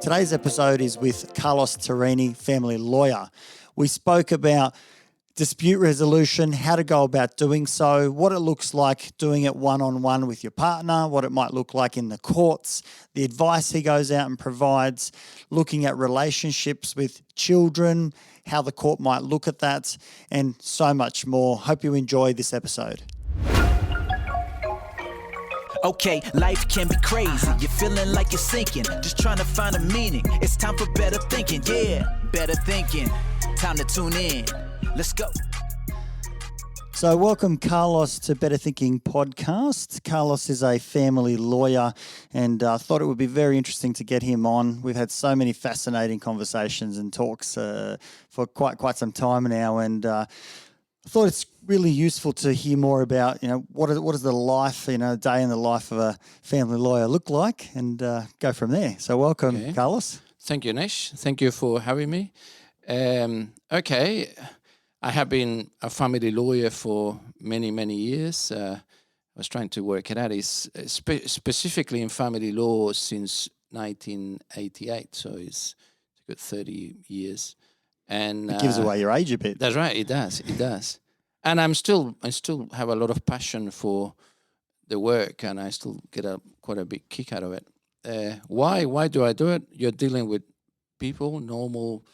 Today's episode is with Carlos Turini, family lawyer. We spoke about dispute resolution, how to go about doing so, what it looks like doing it one-on-one with your partner, what it might look like in the courts, the advice he goes out and provides, looking at relationships with children, how the court might look at that, and so much more. Hope you enjoy this episode. Okay, life can be crazy. You're feeling like you're sinking, just trying to find a meaning. It's time for better thinking, yeah, better thinking. Time to tune in. Let's go. So welcome, Carlos, to Better Thinking Podcast. Carlos is a family lawyer, and I thought it would be very interesting to get him on. We've had so many fascinating conversations and talks for quite some time now, and I thought it's really useful to hear more about, what does the life, day in the life of a family lawyer look like, and go from there. So welcome, Carlos. Thank you, Nesh. Thank you for having me. I have been a family lawyer for many, many years. I was trying to work it out. It's specifically in family law since 1988, so it's a good 30 years. And it gives away your age a bit. That's right. It does. And I still have a lot of passion for the work, and I still get quite a big kick out of it. Why do I do it? You're dealing with people, normal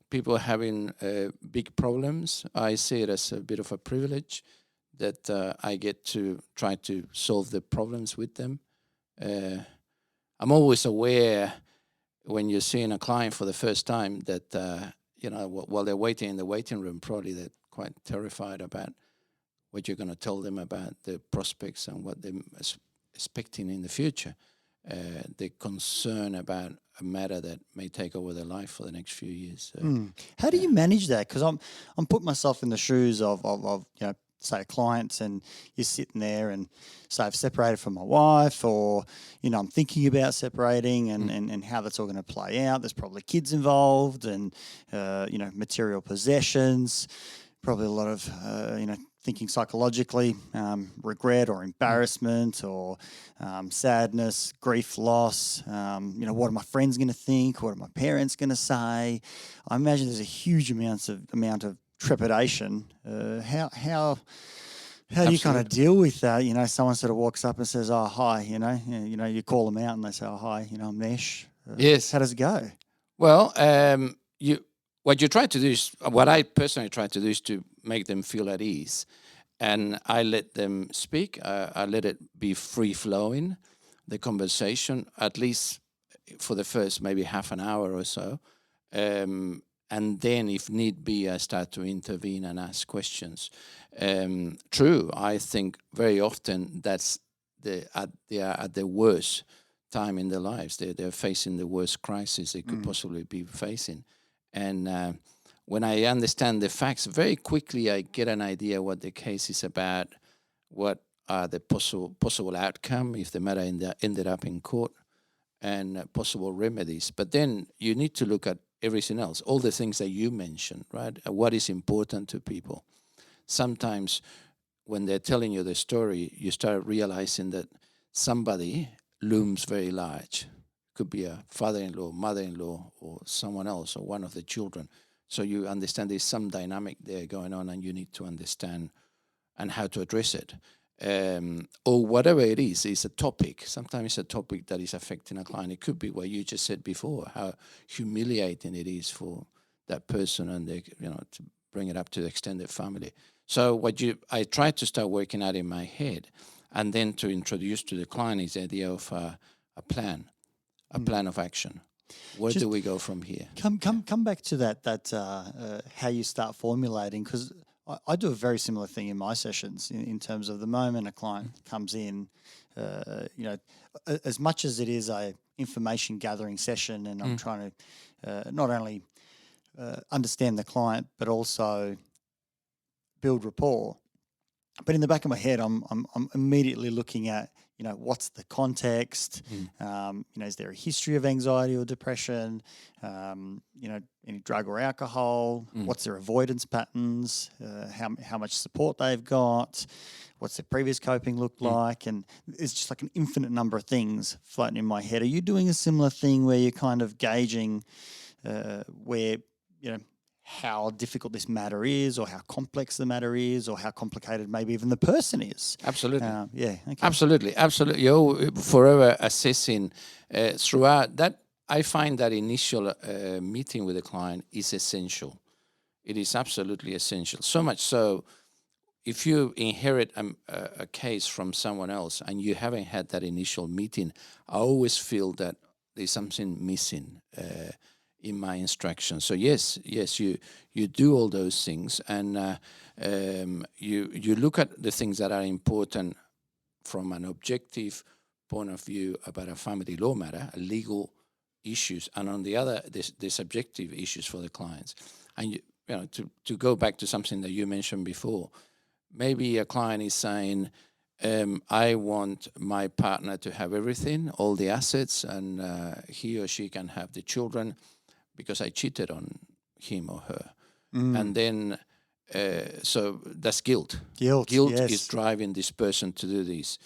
people having big problems. I see it as a bit of a privilege that I get to try to solve the problems with them. I'm always aware when you're seeing a client for the first time that, while they're waiting in the waiting room, probably they're quite terrified about what you're going to tell them about the prospects and what they're expecting in the future. They're concerned about a matter that may take over their life for the next few years. How do you manage that? Because I'm putting myself in the shoes of say clients, and you're sitting there and say I've separated from my wife, or I'm thinking about separating, and how that's all going to play out. There's probably kids involved, and material possessions. Probably a lot of thinking psychologically, regret or embarrassment or sadness, grief, loss. What are my friends going to think? What are my parents going to say? I imagine there's a huge amount of trepidation. How do you kind of deal with that? Someone sort of walks up and says, "Oh, hi," you call them out and they say, "Oh, hi, I'm Nesh." Yes. How does it go? Well, what I personally try to do is to make them feel at ease, and I let them speak. I let it be free flowing, the conversation, at least for the first maybe half an hour or so. And then, if need be, I start to intervene and ask questions. True, I think very often they are at the worst time in their lives. They're facing the worst crisis they could possibly be facing. And when I understand the facts, very quickly I get an idea what the case is about, what are the possible outcome if the matter ended up in court, and possible remedies. But then you need to look at everything else, all the things that you mentioned, right? What is important to people. Sometimes when they're telling you the story, you start realizing that somebody looms very large. Could be a father-in-law, mother-in-law, or someone else, or one of the children. So you understand there's some dynamic there going on, and you need to understand and how to address it. Or whatever it is, it's a topic. Sometimes it's a topic that is affecting a client. It could be what you just said before, how humiliating it is for that person, and to bring it up to the extended family. So I try to start working out in my head, and then to introduce to the client is the idea of a plan of action. Where do we go from here? Come back to that how you start formulating, because I do a very similar thing in my sessions in terms of the moment a client comes in, as much as it is a information gathering session, and I'm trying to not only understand the client but also build rapport. But in the back of my head, I'm immediately looking at, what's the context? Is there a history of anxiety or depression? Any drug or alcohol? What's their avoidance patterns? How much support they've got? what's their previous coping looked like, and it's just like an infinite number of things floating in my head. Are you doing a similar thing where you're kind of gauging where, how difficult this matter is, or how complex the matter is, or how complicated maybe even the person is? Absolutely. Okay. Absolutely. You're forever assessing throughout that. I find that initial meeting with the client is essential. It is absolutely essential. So much so, if you inherit a case from someone else and you haven't had that initial meeting, I always feel that there's something missing in my instructions. So yes, you do all those things, and you look at the things that are important from an objective point of view about a family law matter, legal issues, and on the other, the subjective issues for the clients. And to go back to something that you mentioned before, maybe a client is saying, I want my partner to have everything, all the assets, and he or she can have the children because I cheated on him or her. And then, so that's guilt. Guilt yes. is driving this person to do this.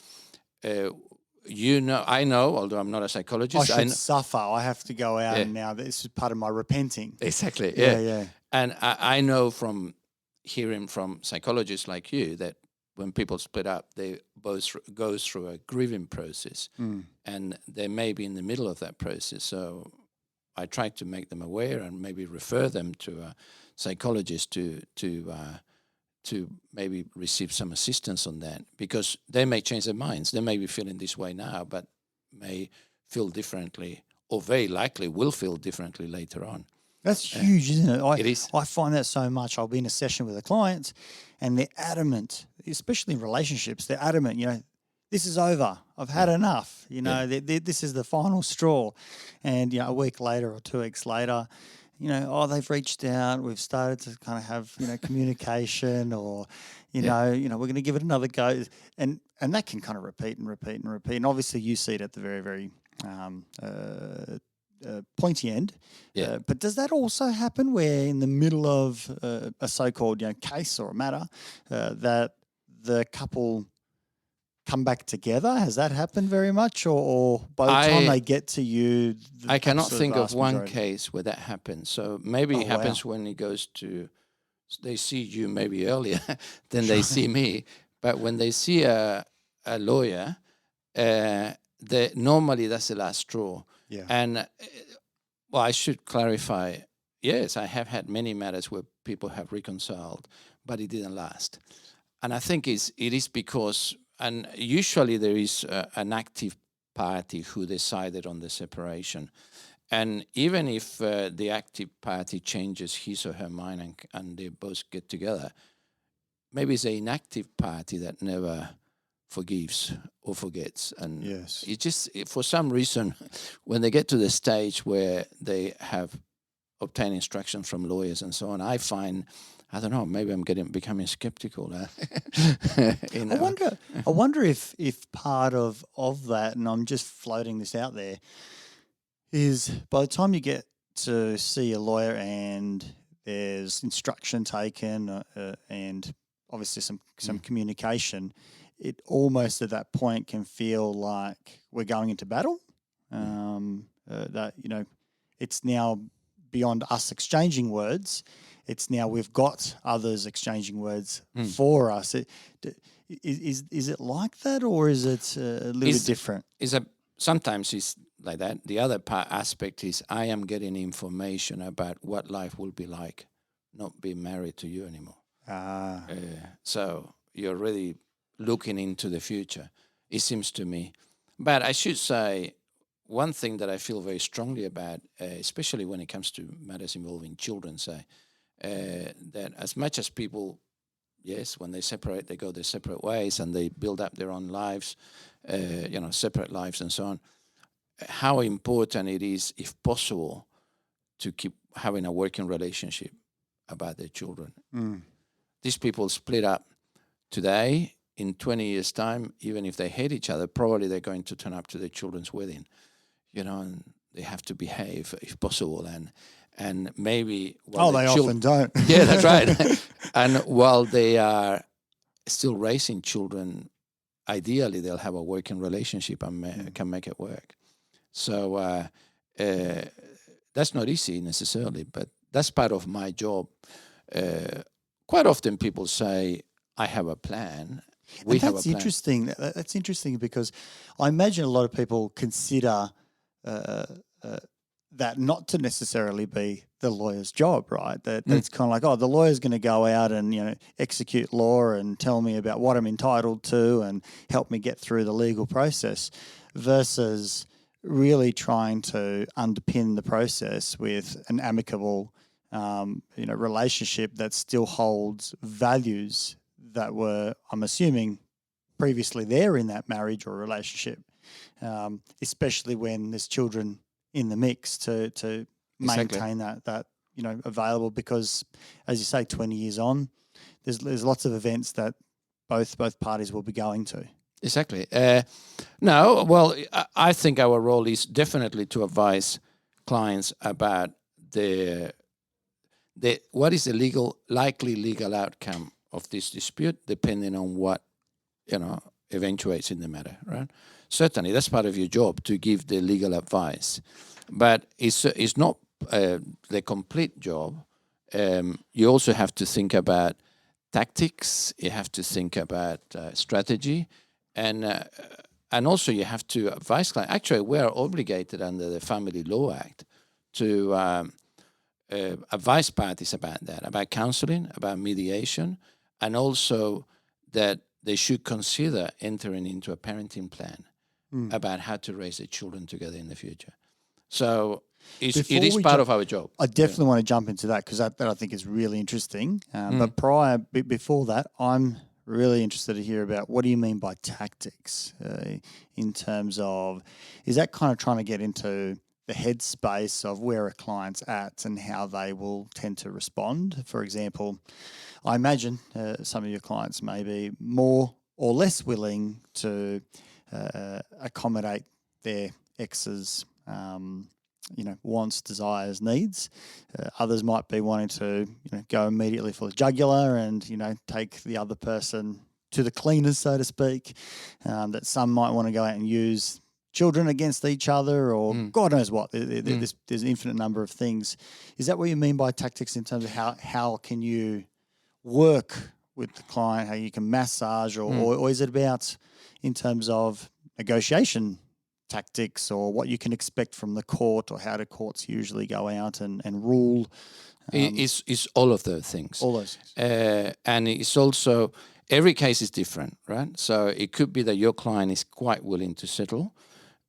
I know, although I'm not a psychologist. I should suffer. I have to go out and now this is part of my repenting. Exactly, yeah. And I know from hearing from psychologists like you that when people split up, they both go through a grieving process, and they may be in the middle of that process. So I try to make them aware and maybe refer them to a psychologist to maybe receive some assistance on that, because they may change their minds. They may be feeling this way now, but may feel differently, or very likely will feel differently later on. That's huge, isn't it? It is. I find that so much. I'll be in a session with a client and they're adamant, especially in relationships, they're adamant, this is over. I've had enough. This is the final straw. And, a week later or 2 weeks later, they've reached out. We've started to kind of have, communication, or, we're going to give it another go. And that can kind of repeat and repeat and repeat. And obviously you see it at the very, very pointy end. Yeah. But does that also happen where in the middle of a so-called, case or a matter that the couple come back together? Has that happened very much, or by the time they get to you? I cannot think of one case where that happens. So maybe it happens when it goes to, they see you maybe earlier than they see me. But when they see a lawyer, normally that's the last straw. Yeah. And I should clarify. Yes, I have had many matters where people have reconciled, but it didn't last. And I think it is because, and usually there is an active party who decided on the separation. And even if the active party changes his or her mind and they both get together, maybe it's an inactive party that never forgives or forgets. And yes, it just, for some reason, when they get to the stage where they have obtained instruction from lawyers and so on, I find, I don't know, maybe I'm becoming skeptical. I wonder if part of that, and I'm just floating this out there, is by the time you get to see a lawyer and there's instruction taken and obviously some communication, it almost at that point can feel like we're going into battle. That it's now beyond us exchanging words. It's now we've got others exchanging words for us. Is it like that, or is it a little bit different? Sometimes it's like that. The other aspect is I am getting information about what life will be like not being married to you anymore. So you're really looking into the future, it seems to me. But I should say, one thing that I feel very strongly about, especially when it comes to matters involving children, that as much as people, yes, when they separate, they go their separate ways and they build up their own lives, separate lives and so on, how important it is, if possible, to keep having a working relationship about their children. These people split up today. In 20 years' time, even if they hate each other, probably they're going to turn up to their children's wedding, and they have to behave if possible. And maybe... they often don't. Yeah, that's right. And while they are still raising children, ideally they'll have a working relationship and can make it work. So that's not easy necessarily, but that's part of my job. Quite often people say, I have a plan. We have a plan. Interesting. That's interesting because I imagine a lot of people consider that not to necessarily be the lawyer's job, right? That it's kind of like, oh, the lawyer's going to go out and execute law and tell me about what I'm entitled to and help me get through the legal process, versus really trying to underpin the process with an amicable, relationship that still holds values that were, I'm assuming, previously there in that marriage or relationship, especially when there's children in the mix to maintain that available, because as you say, 20 years on, there's lots of events that both parties will be going to. Exactly. No, well, I think our role is definitely to advise clients about what is the likely legal outcome of this dispute, depending on what eventuates in the matter, right? Certainly, that's part of your job, to give the legal advice, but it's not the complete job. You also have to think about tactics. You have to think about strategy, and also you have to advise clients. Actually, we are obligated under the Family Law Act to advise parties about that, about counselling, about mediation, and also that they should consider entering into a parenting plan about how to raise their children together in the future. So it is part of our job. I definitely want to jump into that because that I think is really interesting. But before that, I'm really interested to hear about what do you mean by tactics in terms of, is that kind of trying to get into the headspace of where a client's at and how they will tend to respond? For example, I imagine some of your clients may be more or less willing to accommodate their ex's wants, desires, needs. Others might be wanting to go immediately for the jugular and take the other person to the cleaners, so to speak. That some might want to go out and use children against each other, or God knows what. There's an infinite number of things. Is that what you mean by tactics in terms of how can you work with the client, how you can massage, or is it about in terms of negotiation tactics, or what you can expect from the court, or how do courts usually go out and rule? It's all of those things. All those things. And it's also, every case is different, right? So it could be that your client is quite willing to settle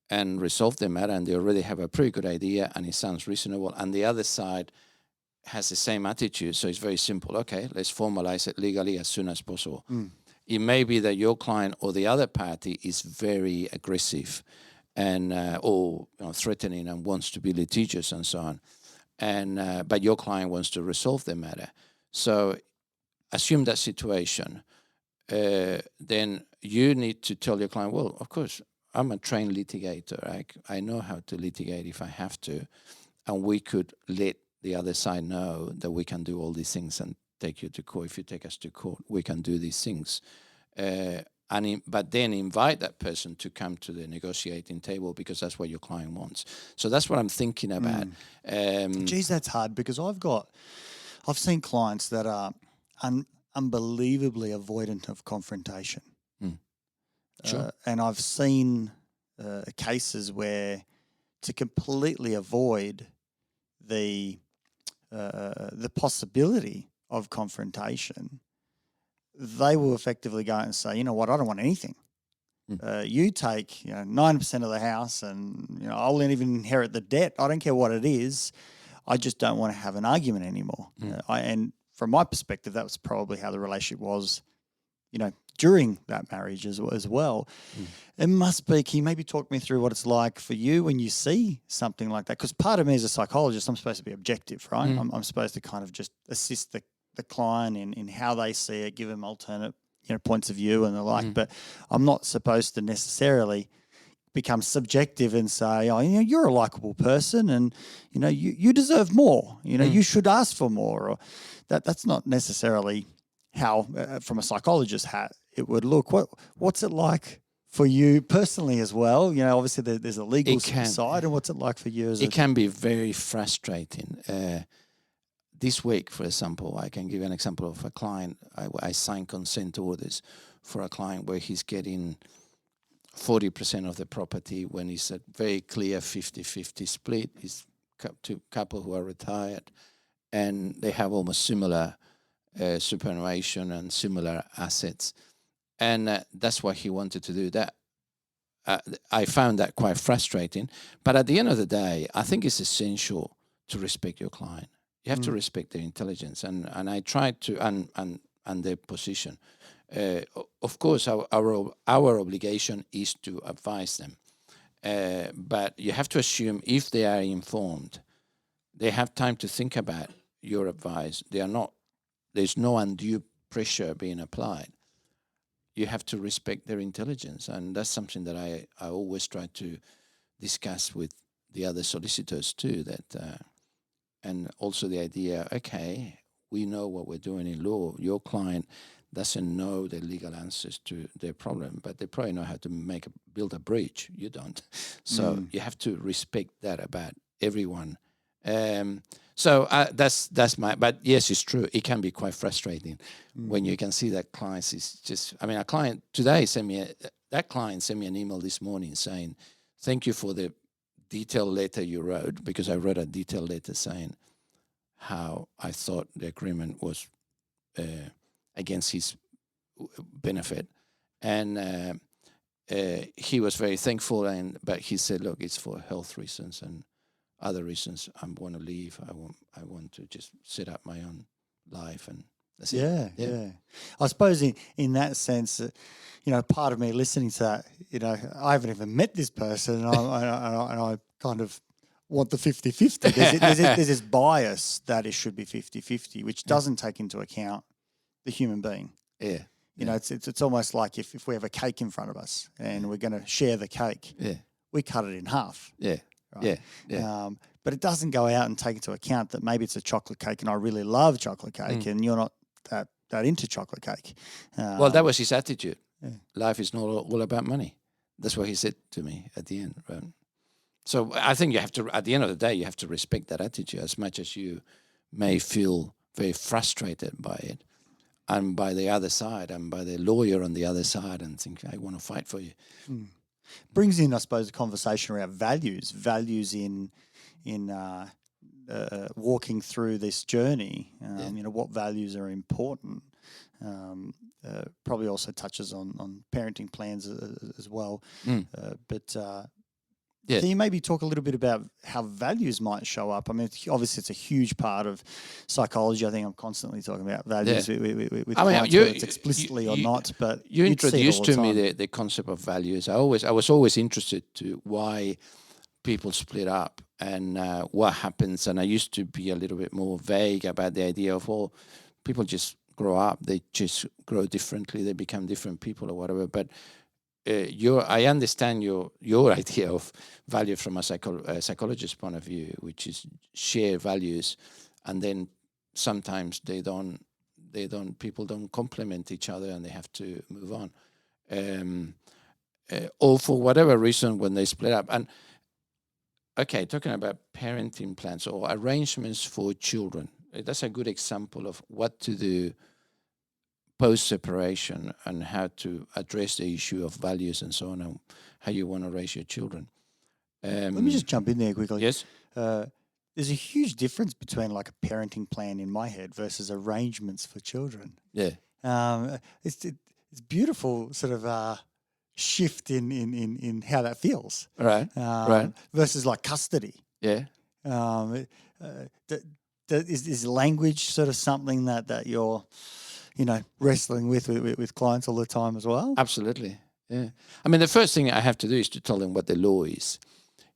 and resolve the matter, and they already have a pretty good idea and it sounds reasonable, and the other side has the same attitude. So it's very simple. Okay, let's formalize it legally as soon as possible. It may be that your client or the other party is very aggressive and or threatening and wants to be litigious and so on, and but your client wants to resolve the matter. So assume that situation. Then you need to tell your client, well, of course, I'm a trained litigator. I know how to litigate if I have to, and we could let the other side know that we can do all these things and take you to court. If you take us to court, we can do these things. But then invite that person to come to the negotiating table, because that's what your client wants. So that's what I'm thinking about. Geez, that's hard, because I've seen clients that are unbelievably avoidant of confrontation. Sure. And I've seen cases where, to completely avoid the possibility of confrontation, they will effectively go out and say, you know what, I don't want anything. You take 9% of the house, and I'll even inherit the debt. I don't care what it is. I just don't want to have an argument anymore. And from my perspective, that was probably how the relationship was, during that marriage as well. It must be. Can you maybe talk me through what it's like for you when you see something like that? Because part of me as a psychologist, I'm supposed to be objective, right? I'm supposed to kind of just assist the client in how they see it, give them alternate points of view and the like. But I'm not supposed to necessarily become subjective and say, oh, you're a likable person, and you deserve more. You should ask for more. Or that's not necessarily how, from a psychologist's hat, it would look. What's it like for you personally as well? You know, obviously there's a legal side, and what's it like for you? It can be very frustrating. This week, for example, I can give you an example of a client. I signed consent orders for a client where he's getting 40% of the property when it's a very clear 50-50 split. It's two couple who are retired, and they have almost similar superannuation and similar assets. And that's what he wanted to do. That I found that quite frustrating. But at the end of the day, I think it's essential to respect your client. You have to respect their intelligence, and I try to and their position. Of course, our obligation is to advise them, but you have to assume if they are informed, they have time to think about your advice. There's no undue pressure being applied. You have to respect their intelligence, and that's something that I always try to discuss with the other solicitors too. That and also the idea, okay, we know what we're doing in law. Your client doesn't know the legal answers to their problem, but they probably know how to build a bridge. You don't. So you have to respect that about everyone. So that's my. But yes, it's true. It can be quite frustrating when you can see that clients is just. I mean, a client today sent me an email this morning saying, "Thank you for the detailed letter you wrote," because I wrote a detailed letter saying how I thought the agreement was against his benefit, and he was very thankful. But he said, "Look, it's for health reasons and other reasons. I want to leave. I want to just set up my own life." And that's it. Yeah. I suppose in that sense, you know, part of me listening to that, you know, I haven't even met this person, and I kind of want the 50-50. There's this bias that it should be 50-50, which doesn't take into account the human being. Yeah. You know, it's almost like if we have a cake in front of us and we're going to share the cake, we cut it in half. Yeah. Right? Yeah. But it doesn't go out and take into account that maybe it's a chocolate cake and I really love chocolate cake and you're not that into chocolate cake. Well, that was his attitude. Yeah. Life is not all about money. That's what he said to me at the end. Right? So I think you have to, at the end of the day, you have to respect that attitude as much as you may feel very frustrated by it and by the other side and by the lawyer on the other side and think, I want to fight for you. Brings in, I suppose, a conversation around values in walking through this journey. You know, what values are important. Probably also touches on parenting plans as well. Can you maybe talk a little bit about how values might show up? I mean, obviously, it's a huge part of psychology. I think I'm constantly talking about values with clients, whether it's explicitly or not. But you introduced to me the concept of values. I was always interested to why people split up and what happens. And I used to be a little bit more vague about the idea of, well, people just grow up, they just grow differently, they become different people or whatever. But I understand your idea of value from a psychologist's point of view, which is share values, and then sometimes people don't complement each other and they have to move on, or for whatever reason when they split up. And okay, talking about parenting plans or arrangements for children, that's a good example of what to do post-separation and how to address the issue of values and so on, and how you want to raise your children. Let me just jump in there quickly. Yes. There's a huge difference between like a parenting plan in my head versus arrangements for children. Yeah. It's beautiful sort of shift in how that feels. Right. Right. Versus like custody. Yeah. Is language sort of something that you're, you know, wrestling with clients all the time as well? Absolutely, yeah. I mean, the first thing I have to do is to tell them what the law is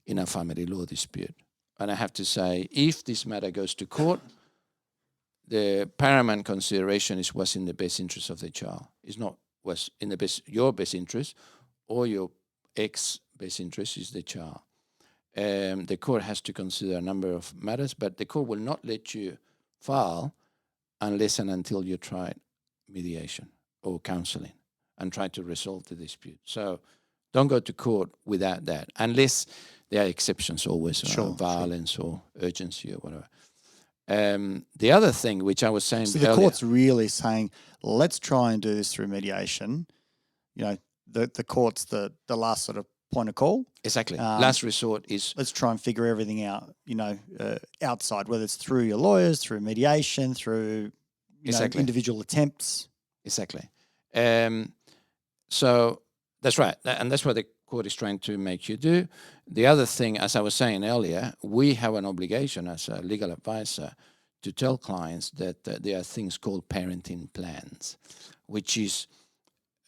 in a family law dispute. And I have to say, if this matter goes to court, the paramount consideration is what's in the best interest of the child. It's not what's in your best interest or your ex best interest is the child. The court has to consider a number of matters, but the court will not let you file unless and until you try it mediation or counseling and try to resolve the dispute. So don't go to court without that, unless there are exceptions always, violence or urgency or whatever. The other thing, which I was saying so the earlier, court's really saying, let's try and do this through mediation. You know, the court's the last sort of point of call. exactly. Last resort is Let's try and figure everything out, outside, whether it's through your lawyers, through mediation, through individual attempts. exactly. So that's right, and that's what the court is trying to make you do. The other thing, as I was saying earlier, we have an obligation as a legal advisor to tell clients that there are things called parenting plans, which is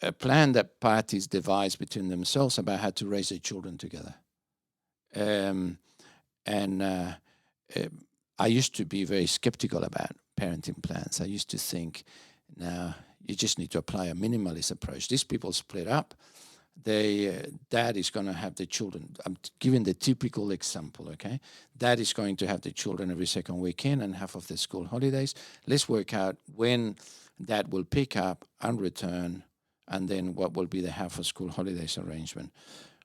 a plan that parties devise between themselves about how to raise their children together. I used to be very skeptical about parenting plans. I used to think, no, you just need to apply a minimalist approach. These people split up. Dad is going to have the children. I'm giving the typical example, okay? Dad is going to have the children every second weekend and half of the school holidays. Let's work out when Dad will pick up and return, and then what will be the half of school holidays arrangement.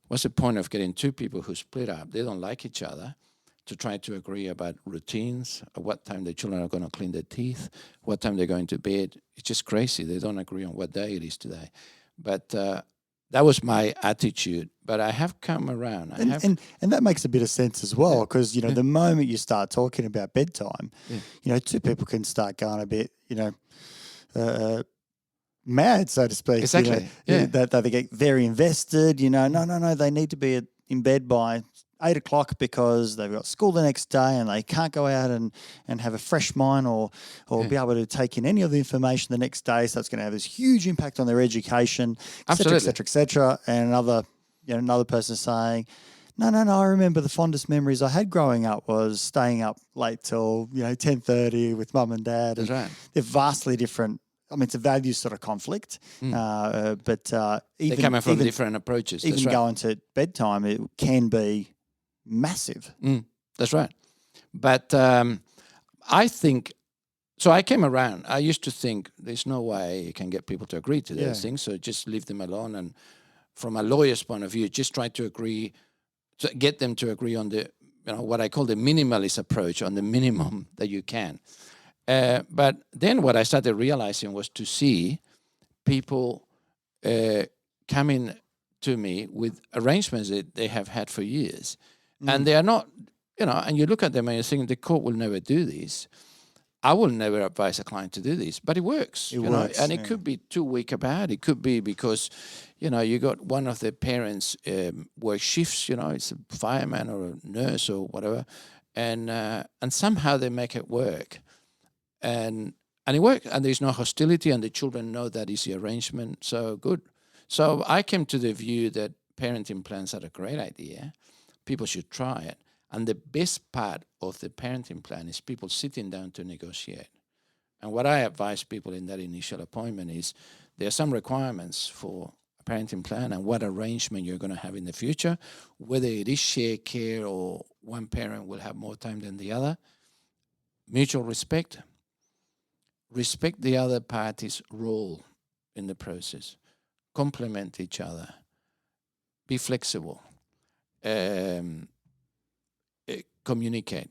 What's the point of getting two people who split up, they don't like each other, to try to agree about routines, at what time the children are going to clean their teeth, what time they're going to bed? It's just crazy. They don't agree on what day it is today. But that was my attitude. But I have come around. And that makes a bit of sense as well, because, the moment you start talking about bedtime, two people can start going a bit, mad, so to speak. Exactly. That they get very invested. No, they need to be in bed by 8 o'clock because they've got school the next day and they can't go out and have a fresh mind or be able to take in any of the information the next day. So it's going to have this huge impact on their education, et cetera, et cetera, et cetera. And another person saying, no, I remember the fondest memories I had growing up was staying up late till 10:30 with mum and dad. That's right. They're vastly different. I mean, it's a value sort of conflict, but they're coming from different approaches. Even going to bedtime, it can be massive. That's right. But I think, so I came around. I used to think there's no way you can get people to agree to those things, so just leave them alone. And from a lawyer's point of view, just try to get them to agree on the, what I call the minimalist approach, on the minimum that you can. But then what I started realizing was to see people coming to me with arrangements that they have had for years. And they are not, and you look at them and you think the court will never do this. I will never advise a client to do this, but it works. It works, and it could be too weak about. It could be because, you got one of the parents work shifts, it's a fireman or a nurse or whatever, and somehow they make it work. And it works, and there's no hostility, and the children know that is the arrangement, so good. So I came to the view that parenting plans are a great idea. People should try it. And the best part of the parenting plan is people sitting down to negotiate. And what I advise people in that initial appointment is there are some requirements for a parenting plan and what arrangement you're going to have in the future, whether it is shared care or one parent will have more time than the other. Mutual respect. Respect the other party's role in the process. Complement each other. Be flexible. Communicate.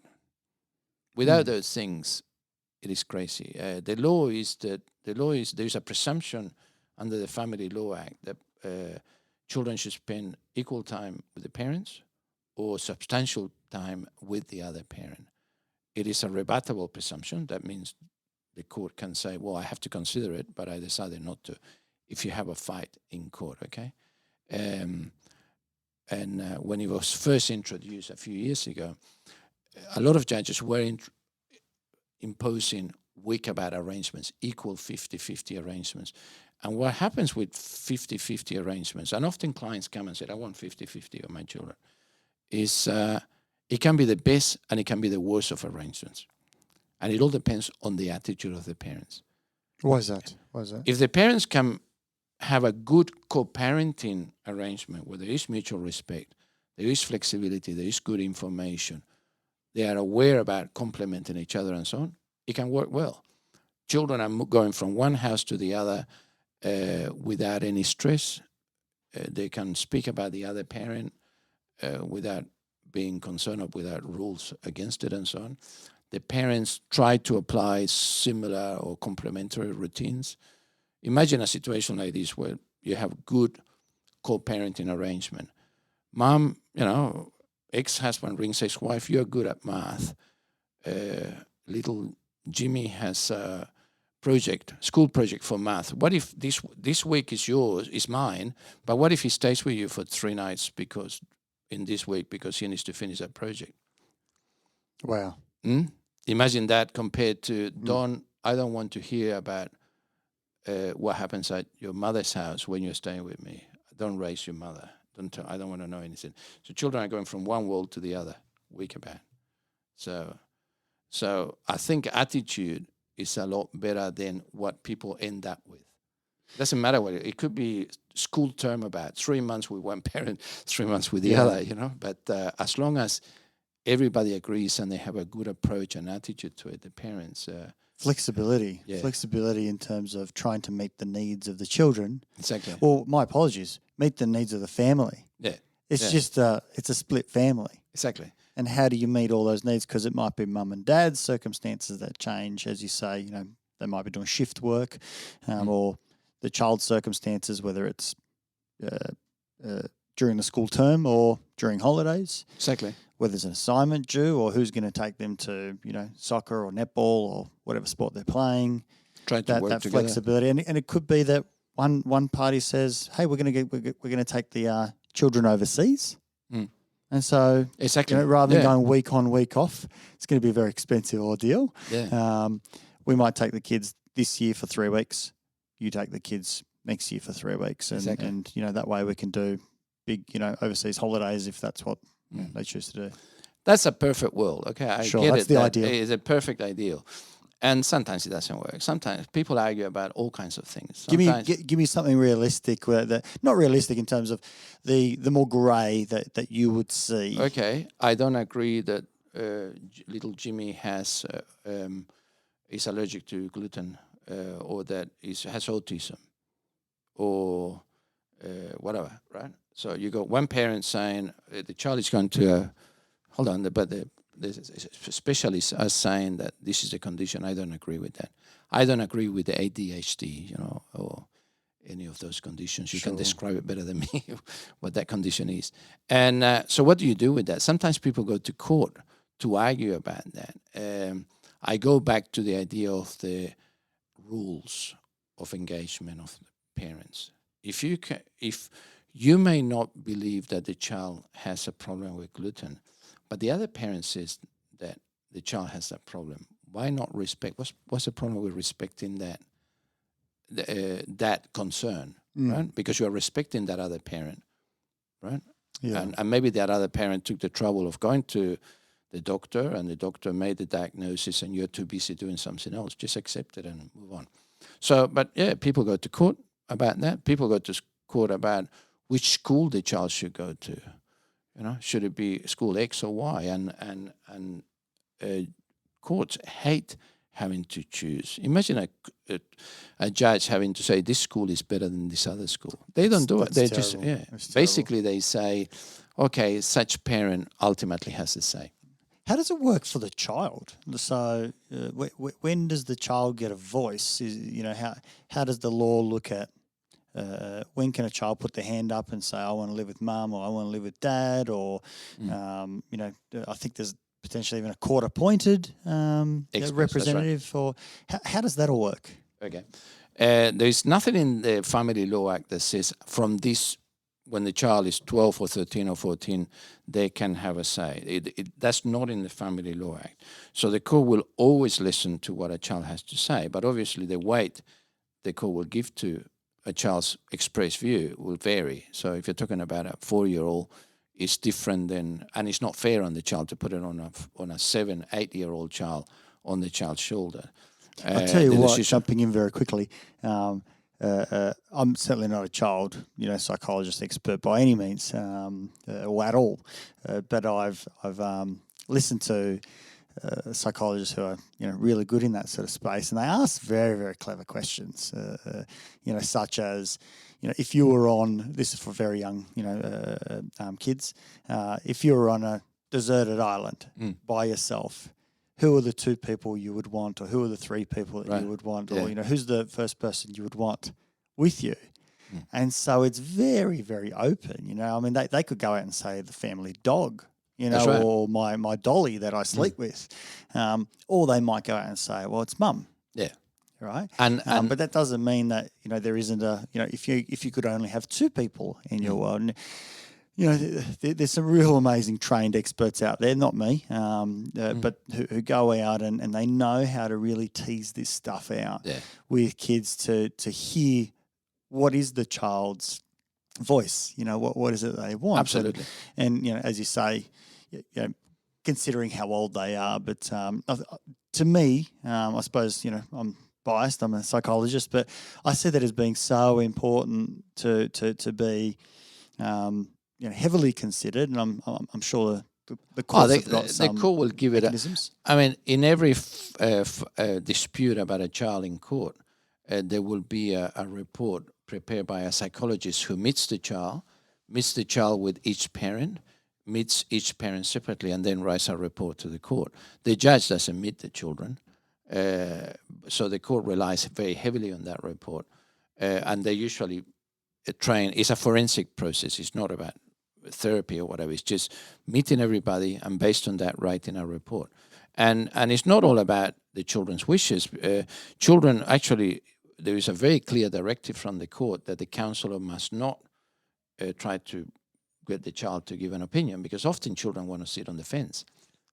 Without those things, it is crazy. The law is there's a presumption under the Family Law Act that children should spend equal time with the parents or substantial time with the other parent. It is a rebuttable presumption. That means the court can say, well, I have to consider it, but I decided not to, if you have a fight in court, okay? And when it was first introduced a few years ago, a lot of judges were imposing weak about arrangements, equal 50-50 arrangements. And what happens with 50-50 arrangements, and often clients come and say, I want 50-50 of my children, is it can be the best and it can be the worst of arrangements. And it all depends on the attitude of the parents. Why is that? If the parents can have a good co-parenting arrangement where there is mutual respect, there is flexibility, there is good information, they are aware about complementing each other and so on, it can work well. children are going from one house to the other without any stress. They can speak about the other parent without being concerned or without rules against it and so on. The parents try to apply similar or complementary routines. Imagine a situation like this where you have good co-parenting arrangement. Mom, ex-husband rings ex-wife, you're good at math. Little Jimmy has a school project for math. What if this week is mine, but what if he stays with you for 3 nights because he needs to finish that project? Wow. Imagine that compared to I don't want to hear about what happens at your mother's house when you're staying with me. Don't raise your mother. I don't want to know anything. So children are going from one world to the other week about. So I think attitude is a lot better than what people end up with. It doesn't matter what it could be. School term about 3 months with one parent, 3 months with the other. But as long as everybody agrees and they have a good approach and attitude to it, the parents. Flexibility in terms of trying to meet the needs of the children. Exactly. Well, my apologies, meet the needs of the family. Yeah. It's just it's a split family. Exactly. And how do you meet all those needs? Because it might be mum and dad's circumstances that change, as you say. They might be doing shift work, or the child's circumstances, whether it's during the school term or during holidays. Exactly. Whether there's an assignment due or who's going to take them to, soccer or netball or whatever sport they're playing. Try to work that together. Flexibility, and it could be that one party says, "Hey, we're going to take the children overseas," and so exactly rather than going week on week off, it's going to be a very expensive ordeal. Yeah. We might take the kids this year for 3 weeks. You take the kids next year for 3 weeks, and that way we can do big overseas holidays if that's what they choose to do. That's a perfect world. Okay, I sure, get that's it. The ideal. It's a perfect ideal. And sometimes it doesn't work. Sometimes people argue about all kinds of things. Give me something realistic, not realistic in terms of the more grey that you would see. Okay, I don't agree that little Jimmy is allergic to gluten, or that has autism, or whatever, right? So you got one parent saying the child is going to the specialists are saying that this is a condition. I don't agree with that. I don't agree with the ADHD, or any of those conditions. You can describe it better than me, what that condition is. And so what do you do with that? Sometimes people go to court to argue about that. I go back to the idea of the rules of engagement of the parents. If you may not believe that the child has a problem with gluten, but the other parent says that the child has that problem, why not respect? What's the problem with respecting that concern, right? Because you are respecting that other parent, right? Yeah. And maybe that other parent took the trouble of going to the doctor, and the doctor made the diagnosis, and you're too busy doing something else. Just accept it and move on. So, but people go to court about that. People go to court about which school the child should go to. Should it be school X or Y? And courts hate having to choose. Imagine a judge having to say this school is better than this other school. They don't do it. They just basically they say, okay, such parent ultimately has to say. How does it work for the child? So when does the child get a voice? How does the law look at when can a child put their hand up and say, I want to live with mum, or I want to live with dad, or, I think there's potentially even a court-appointed representative. Right. Or how does that all work? Okay. There's nothing in the Family Law Act that says from this, when the child is 12 or 13 or 14, they can have a say. That's not in the Family Law Act. So the court will always listen to what a child has to say, but obviously the weight the court will give to a child's expressed view will vary. So if you're talking about a 4-year-old, it's different than, and it's not fair on the child to put it on a 7-8-year-old child on the child's shoulder. I'll tell you what, jumping in very quickly, I'm certainly not a child, psychologist expert by any means, or at all. But I've listened to psychologists who are really good in that sort of space, and they ask very, very clever questions. Such as, if you were on, this is for very young kids, if you were on a deserted island by yourself, who are the two people you would want, or who are the three people that you would want, or who's the first person you would want with you? And so it's very, very open. I mean, they could go out and say the family dog, right. or my dolly that I sleep with, or they might go out and say, well, it's mum. Yeah. Right. And but that doesn't mean that there isn't a if you could only have two people in your world. And, there's some real amazing trained experts out there, not me, but who go out and they know how to really tease this stuff out with kids to hear what is the child's voice, what is it they want. Absolutely. And as you say, considering how old they are, but to me, I suppose, I'm biased, I'm a psychologist, but I see that as being so important to be heavily considered, and I'm sure the court have got some the court will give mechanisms. I mean, in every dispute about a child in court, there will be a report prepared by a psychologist who meets the child with each parent, meets each parent separately, and then writes a report to the court. The judge doesn't meet the children, so the court relies very heavily on that report, and they usually train. It's a forensic process. It's not about therapy or whatever. It's just meeting everybody and based on that writing a report. And it's not all about the children's wishes. Children actually, there is a very clear directive from the court that the counsellor must not try to get the child to give an opinion, because often children want to sit on the fence.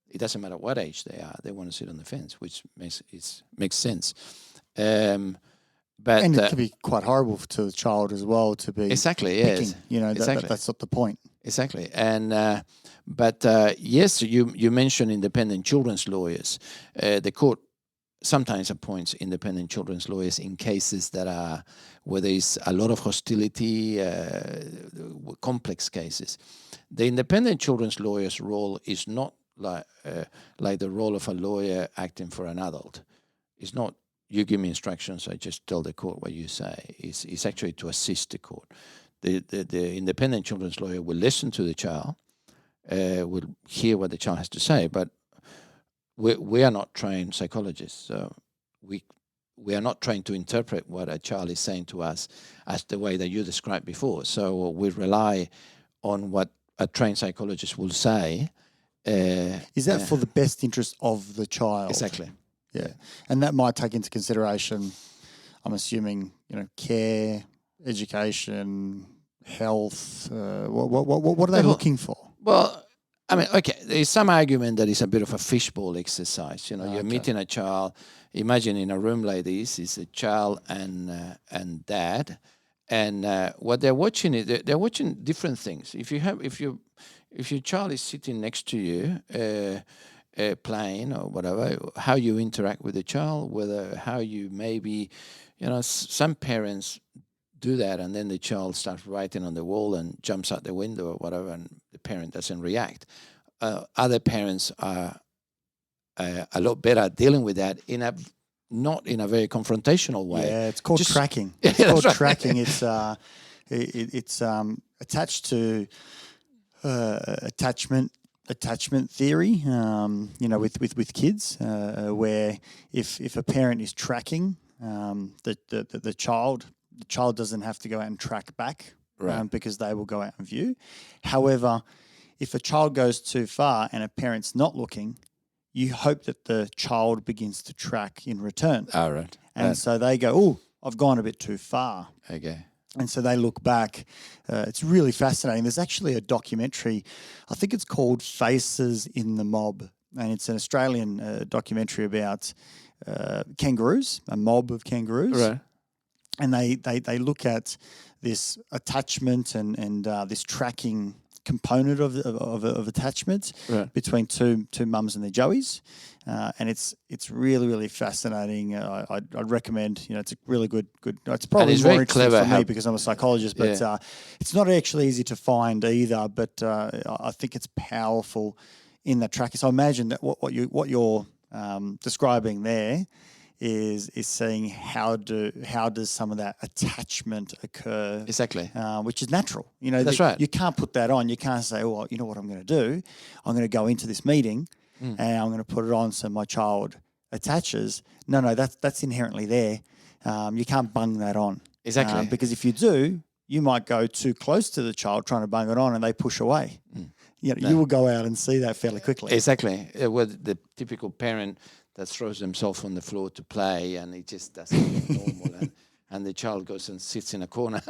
It doesn't matter what age they are; they want to sit on the fence, which makes sense. But and it can be quite horrible to the child as well to be exactly picking. Yes, exactly. That's not the point. Exactly. And yes, you mentioned independent children's lawyers. The court sometimes appoints independent children's lawyers in cases that are where there is a lot of hostility, complex cases. The independent children's lawyer's role is not like the role of a lawyer acting for an adult. It's not you give me instructions, I just tell the court what you say. It's actually to assist the court. The independent children's lawyer will listen to the child, will hear what the child has to say, but we are not trained psychologists, so we are not trained to interpret what a child is saying to us as the way that you described before. So we rely on what a trained psychologist will say. Is that for the best interest of the child? Exactly. Yeah, and that might take into consideration, I'm assuming, care, education, health. What are they looking for? Well, I mean, okay, there's some argument that it's a bit of a fishbowl exercise. You're meeting a child. Imagine in a room like this is a child and dad, and what they're watching is they're watching different things. If your child is sitting next to you, playing or whatever, how you interact with the child, how you maybe, some parents do that and then the child starts writing on the wall and jumps out the window or whatever, and the parent doesn't react. Other parents are a lot better at dealing with that not in a very confrontational way. Yeah, it's called tracking. It's called tracking. It's attached to attachment theory, with kids, where if a parent is tracking the child doesn't have to go out and track back, right, because they will go out and view. However, if a child goes too far and a parent's not looking, you hope that the child begins to track in return. All right. And so they go, oh, I've gone a bit too far. Okay. And so they look back. It's really fascinating. There's actually a documentary, I think it's called Faces in the Mob, and it's an Australian documentary about kangaroos, a mob of kangaroos. Right. And they look at this attachment and this tracking component of attachment, right, between two mums and their joeys, and it's really, really fascinating. I'd recommend. It's a really good. It's probably more interesting for me because I'm a psychologist, but it's not actually easy to find either. But I think it's powerful in the track. So I imagine that what you're describing there is seeing how does some of that attachment occur, Exactly. which is natural. You know, That's right. You can't put that on. You can't say, well, you know what I'm going to do? I'm going to go into this meeting and I'm going to put it on so my child attaches. No, that's inherently there. You can't bung that on. Exactly. Because if you do, you might go too close to the child trying to bung it on and they push away. You know, you will go out and see that fairly quickly. Exactly. With the typical parent that throws themselves on the floor to play and it just doesn't look normal and the child goes and sits in a corner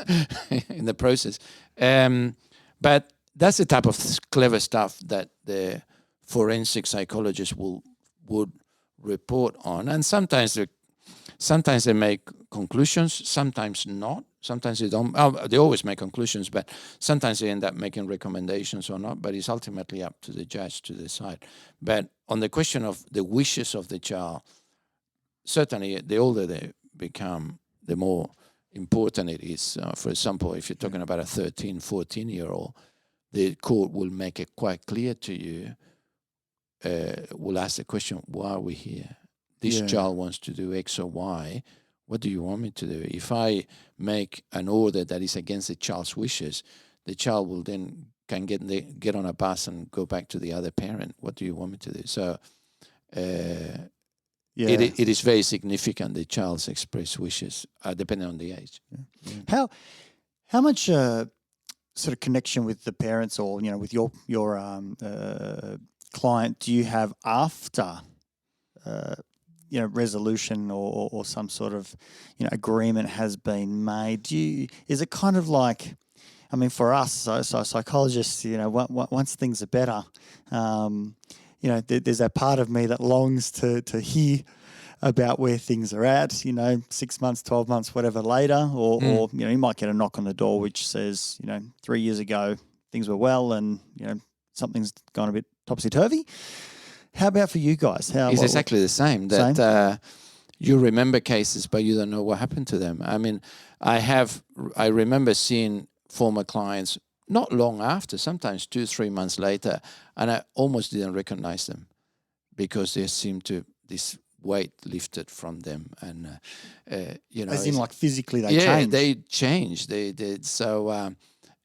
in the process. But that's the type of clever stuff that the forensic psychologist would report on. And sometimes they make conclusions, sometimes not. Sometimes they don't. They always make conclusions, but sometimes they end up making recommendations or not. But it's ultimately up to the judge to decide. But on the question of the wishes of the child, certainly the older they become, the more important it is. For example, if you're talking about a 13, 14-year-old, the court will make it quite clear to you, will ask the question, why are we here? This child wants to do X or Y. What do you want me to do? If I make an order that is against the child's wishes, the child will then can get on a bus and go back to the other parent. What do you want me to do? So it is very significant, the child's expressed wishes, depending on the age. Yeah. How much sort of connection with the parents or, you know, with your client do you have after you know, resolution or some sort of, you know, agreement has been made? Is it kind of like, I mean, for us, so psychologists, you know, once things are better, you know, there's that part of me that longs to hear about where things are at, you know, 6 months, 12 months, whatever later, or you know, you might get a knock on the door which says, you know, 3 years ago things were well and, you know, something's gone a bit topsy-turvy. How about for you guys? It's exactly the same. That you remember cases, but you don't know what happened to them. I mean, I remember seeing former clients not long after, sometimes 2-3 months later, and I almost didn't recognize them because they seemed to this weight lifted from them, and you know, as in like physically they changed. Yeah, they changed. They did. So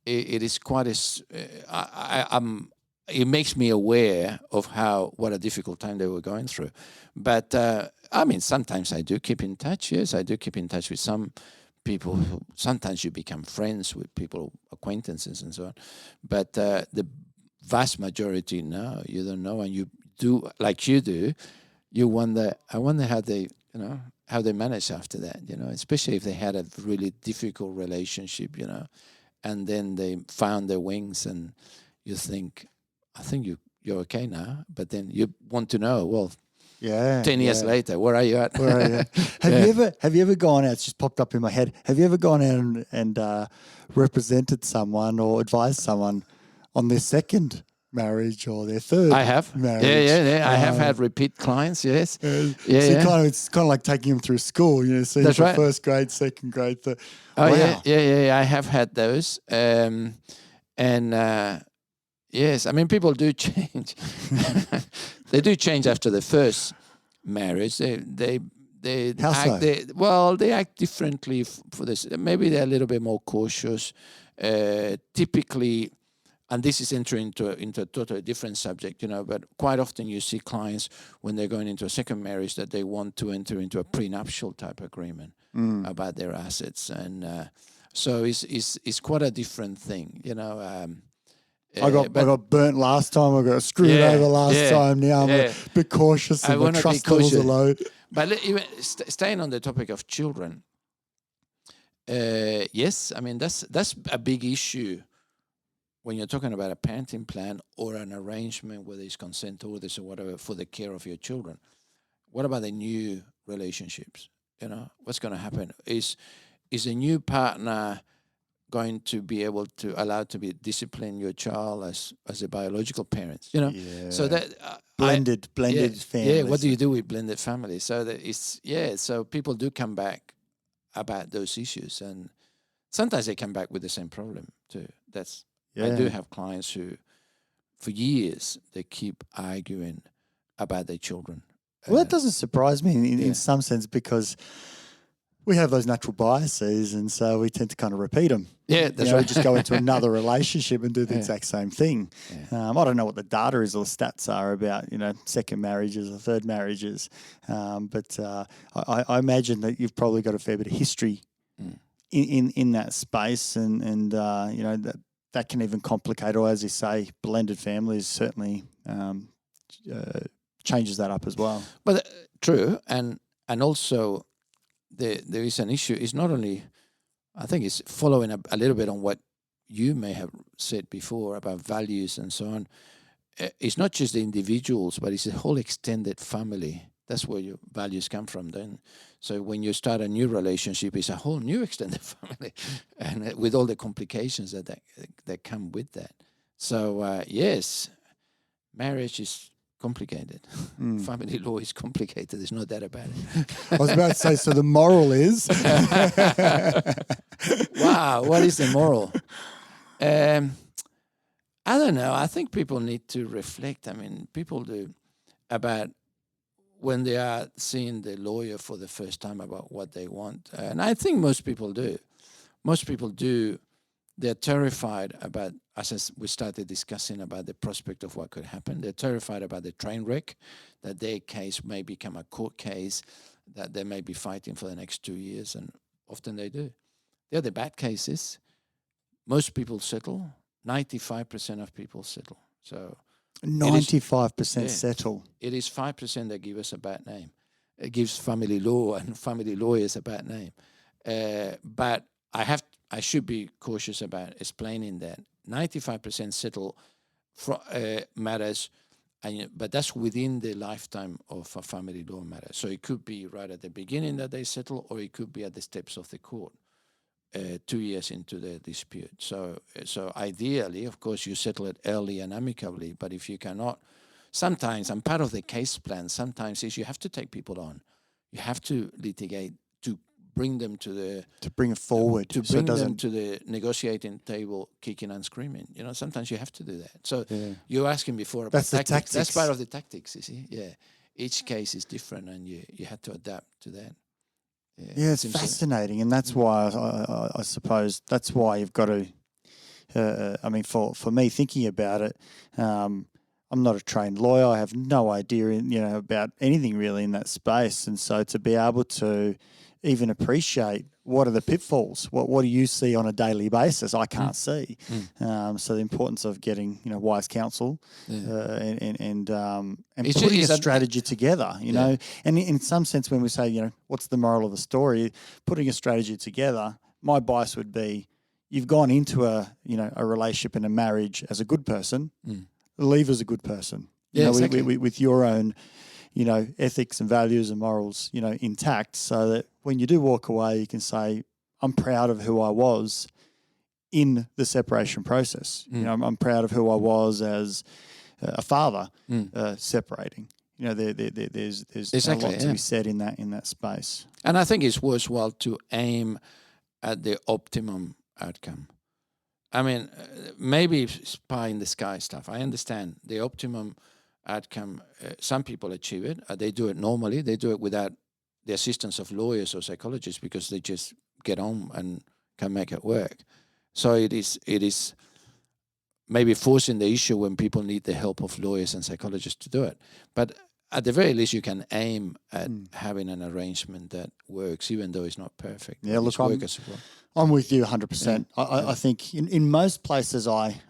it is quite it makes me aware of what a difficult time they were going through. But I mean, sometimes I do keep in touch. Yes, I do keep in touch with some people. Sometimes you become friends with people, acquaintances and so on. But the vast majority, no, you don't know. And you do, like you do, you wonder, I wonder how they, you know, how they manage after that, you know, especially if they had a really difficult relationship, you know, and then they found their wings and you think, I think you're okay now, but then you want to know, well, 10 years later, where are you at? Where are you? Have you ever gone out? It's just popped up in my head. Have you ever gone out and represented someone or advised someone on their second marriage or their third? I have. Marriage? Yeah. I have had repeat clients. Yes. It's kind of like taking them through school. You know, seeing That's right. First grade, second grade, third. Oh wow. Yeah. I have had those, yes, I mean, people do change. They do change after the first marriage. They How act. so? They act differently for this. Maybe they're a little bit more cautious. Typically, and this is entering into a totally different subject, you know. But quite often you see clients when they're going into a second marriage that they want to enter into a prenuptial type agreement about their assets, and so it's quite a different thing, you know. I got burnt last time. I got screwed over last time. Now I'm a bit cautious and my trust levels are low. But even staying on the topic of children, yes, I mean that's a big issue when you're talking about a parenting plan or an arrangement where there's consent orders or whatever for the care of your children. What about the new relationships? You know, what's going to happen? Is a new partner going to be able to allow to be discipline your child as a biological parents, you know? Yeah. So that blended families. Yeah, what do you do with blended families? So that so people do come back about those issues, and sometimes they come back with the same problem too. I do have clients who for years, they keep arguing about their children. Well, that doesn't surprise me in some sense, because we have those natural biases, and so we tend to kind of repeat them. Yeah, that's right. Just go into another relationship and do the exact same thing. Yeah. I don't know what the data is or the stats are about, second marriages or third marriages, but I imagine that you've probably got a fair bit of history in that space, and that can even complicate, or as you say, blended families certainly changes that up as well. But true, and also there is an issue. It's not only, I think it's following a little bit on what you may have said before about values and so on. It's not just the individuals, but it's the whole extended family. That's where your values come from then. So when you start a new relationship, it's a whole new extended family, and with all the complications that come with that. So yes, marriage is complicated. Family law is complicated. There's no doubt about it. I was about to say, so the moral is? Wow, what is the moral? I don't know. I think people need to reflect. I mean, people do about when they are seeing the lawyer for the first time about what they want. And I think most people do. Most people do. They're terrified about, as we started discussing about the prospect of what could happen. They're terrified about the train wreck, that their case may become a court case, that they may be fighting for the next 2 years, and often they do. The other bad cases, most people settle. 95% of people settle. So 95% settle. It is 5% that give us a bad name. It gives family law and family lawyers a bad name. But I should be cautious about explaining that 95% settle matters, but that's within the lifetime of a family law matter. So it could be right at the beginning that they settle, or it could be at the steps of the court, 2 years into the dispute. So ideally, of course, you settle it early and amicably. But if you cannot, sometimes, and part of the case plan, sometimes is you have to take people on. You have to litigate to bring them to bring it forward, to bring them to the negotiating table, kicking and screaming. Sometimes you have to do that. So you were asking before about tactics. That's part of the tactics, you see. Yeah, each case is different, and you have to adapt to that. Yeah, it's fascinating, and that's why I suppose that's why you've got to. For me, thinking about it, I'm not a trained lawyer. I have no idea, about anything really in that space, and so to be able to even appreciate what are the pitfalls, what do you see on a daily basis, I can't see. So the importance of getting wise counsel and putting a strategy together, and in some sense when we say what's the moral of the story, putting a strategy together, my bias would be you've gone into a relationship and a marriage as a good person, leave as a good person, exactly. with your own ethics and values and morals, intact, so that when you do walk away, you can say, I'm proud of who I was in the separation process. I'm proud of who I was as a father separating. There's exactly, a lot to be said in that space. And I think it's worthwhile to aim at the optimum outcome. I mean, maybe it's pie in the sky stuff. I understand the optimum outcome. Some people achieve it. They do it normally. They do it without the assistance of lawyers or psychologists, because they just get on and can make it work. So it is maybe forcing the issue when people need the help of lawyers and psychologists to do it. But at the very least, you can aim at having an arrangement that works, even though it's not perfect. Yeah, look, I'm with you 100%. Yeah. I think in most places I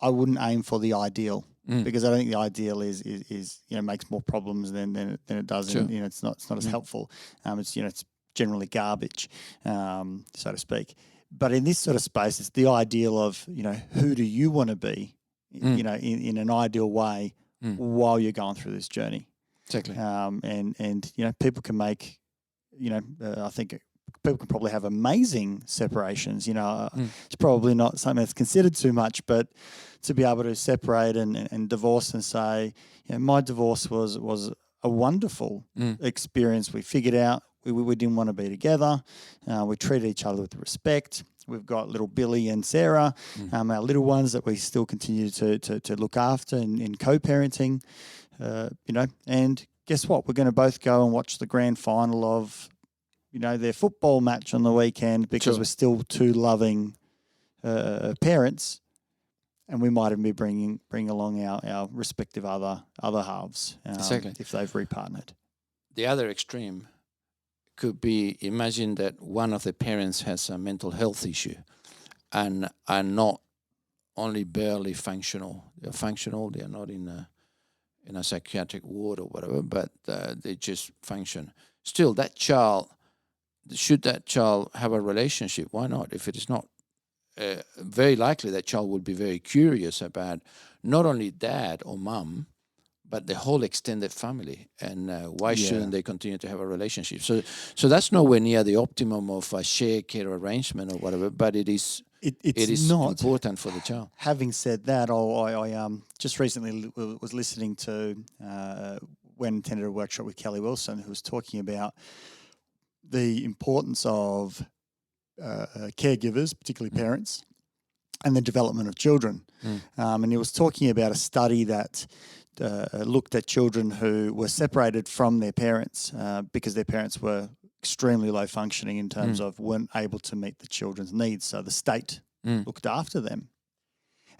wouldn't aim for the ideal, because I don't think the ideal is makes more problems than it does. Sure. And, it's not as helpful. It's generally garbage, so to speak. But in this sort of space, it's the ideal of who do you want to be, in an ideal way while you're going through this journey. Exactly. And people can make I think people can probably have amazing separations. It's probably not something that's considered too much, but to be able to separate and divorce and say, my divorce was a wonderful experience. We figured out we didn't want to be together. We treated each other with respect. We've got little Billy and Sarah, our little ones that we still continue to look after in co-parenting, and guess what? We're going to both go and watch the grand final of, their football match on the weekend because we're still two loving parents, and we might even be bring along our respective other halves if they've repartnered. The other extreme could be, imagine that one of the parents has a mental health issue and are not only barely functional. They're functional. They are not in a psychiatric ward or whatever, but they just function. Still, should that child have a relationship? Why not? If it is not, very likely that child would be very curious about not only dad or mum, but the whole extended family, and why shouldn't they continue to have a relationship? So that's nowhere near the optimum of a shared care arrangement or whatever, but it is not important for the child. Having said that, I just recently was listening to when attended a workshop with Kelly Wilson, who was talking about the importance of caregivers, particularly parents, and the development of children. And he was talking about a study that looked at children who were separated from their parents because their parents were extremely low functioning in terms of weren't able to meet the children's needs. So the state looked after them.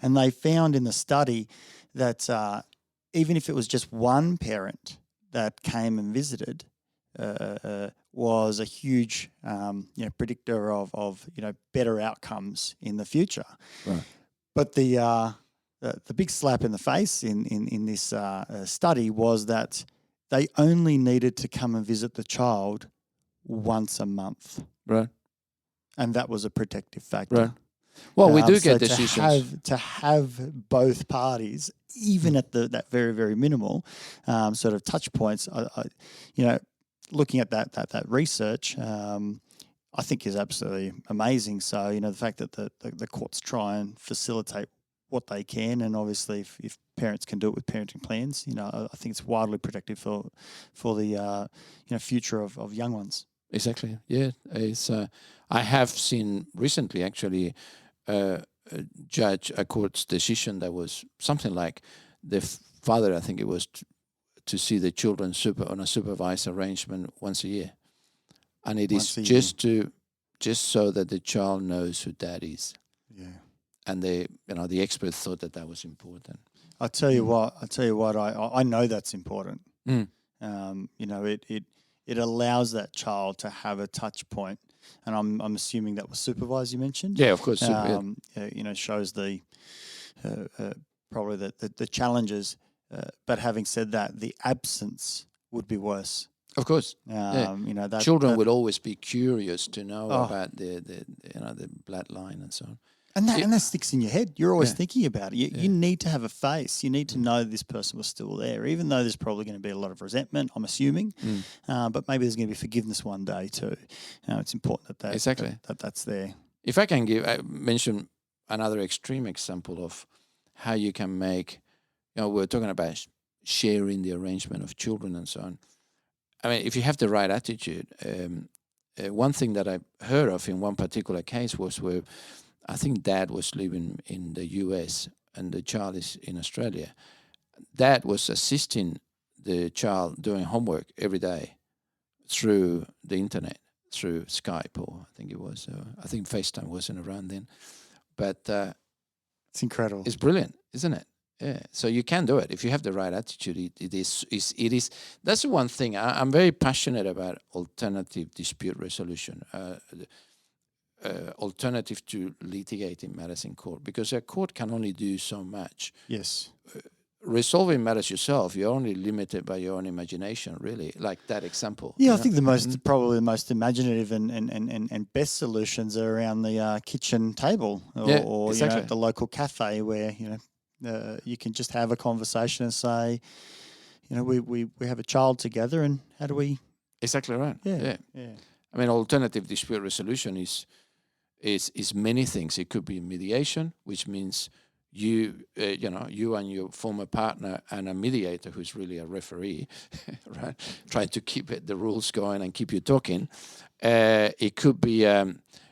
And they found in the study that even if it was just one parent that came and visited, was a huge predictor of better outcomes in the future. Right. But the big slap in the face in this study was that they only needed to come and visit the child once a month. Right. And that was a protective factor. Right. Well, we do get decisions. To have both parties, even at that very, very minimal sort of touch points, looking at that research, I think is absolutely amazing. So, the fact that the courts try and facilitate what they can, and obviously if parents can do it with parenting plans, I think it's wildly protective for the future of young ones. Exactly. Yeah. It's I have seen recently actually a court's decision that was something like the father, I think it was, to see the children on a supervised arrangement once a year, and it is just so that the child knows who dad is. Yeah. And the experts thought that was important. I tell you what, I know that's important. It allows that child to have a touch point, and I'm assuming that was supervised. You mentioned, yeah, of course. Shows the probably the challenges. But having said that, the absence would be worse. Of course, children will always be curious to know about the bloodline and so on. And that sticks in your head. You're always thinking about it. You need to have a face. You need to know this person was still there, even though there's probably going to be a lot of resentment, I'm assuming. But maybe there's going to be forgiveness one day too. It's important that's there. If I can mention another extreme example of how you can make, we're talking about sharing the arrangement of children and so on. I mean, if you have the right attitude, one thing that I heard of in one particular case was where I think dad was living in the US and the child is in Australia. Dad was assisting the child doing homework every day through the internet, through Skype, or I think it was. I think FaceTime wasn't around then. But it's incredible. It's brilliant, isn't it? Yeah. So you can do it if you have the right attitude. It is. That's the one thing I'm very passionate about: alternative dispute resolution. Alternative to litigating matters in court, because a court can only do so much. Yes. Resolving matters yourself, you're only limited by your own imagination, really, like that example. Yeah, I think probably the most imaginative and best solutions are around the kitchen table or exactly. The local cafe where, you can just have a conversation and say, we have a child together, and how do we... Exactly right. Yeah. I mean, alternative dispute resolution is many things. It could be mediation, which means you and your former partner and a mediator who's really a referee, right, trying to keep the rules going and keep you talking. It could be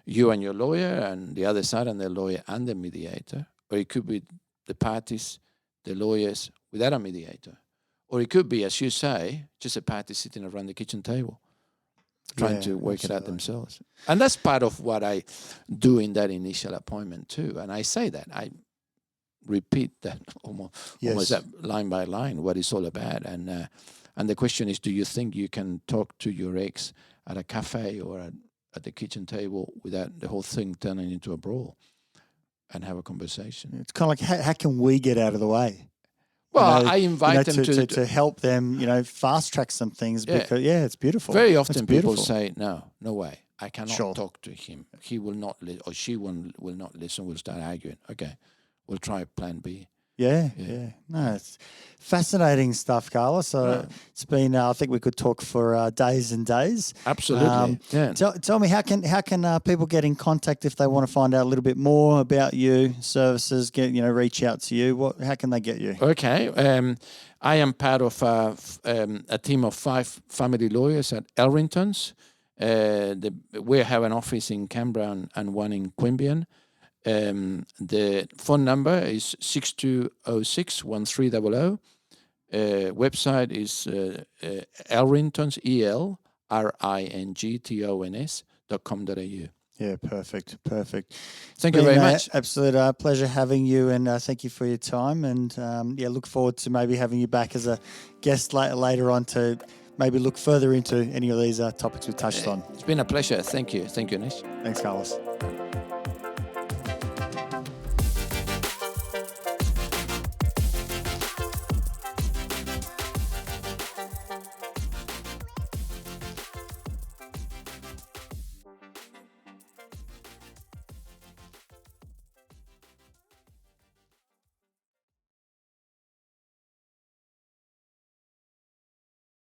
you and your lawyer, and the other side and the lawyer and the mediator. Or it could be the parties, the lawyers, without a mediator. Or it could be, as you say, just a party sitting around the kitchen table trying to work it out themselves. And that's part of what I do in that initial appointment too. And I say that. I repeat that almost that line by line, what it's all about. And the question is, do you think you can talk to your ex at a cafe or at the kitchen table without the whole thing turning into a brawl and have a conversation? It's kind of like, how can we get out of the way? Well, I invite them to help them, fast track some things because, it's beautiful. Very often people say, no way. I cannot talk to him. He will not, or she will not listen. We'll start arguing. Okay, we'll try plan B. Yeah. No, it's fascinating stuff, Carlos. It's been, I think we could talk for days and days. Absolutely. Tell me, how can people get in contact if they want to find out a little bit more about you, services, reach out to you? How can they get you? Okay. I am part of a team of 5 family lawyers at Elrington's. We have an office in Canberra and one in Queanbeyan. The phone number is 6206-1300. Website is Elringtons, ELRINGTONS.com.au. Yeah, perfect. Thank you very much. Absolute pleasure having you, and thank you for your time. And look forward to maybe having you back as a guest later on to maybe look further into any of these topics we touched on. It's been a pleasure. Thank you. Thank you, Nesh. Thanks, Carlos.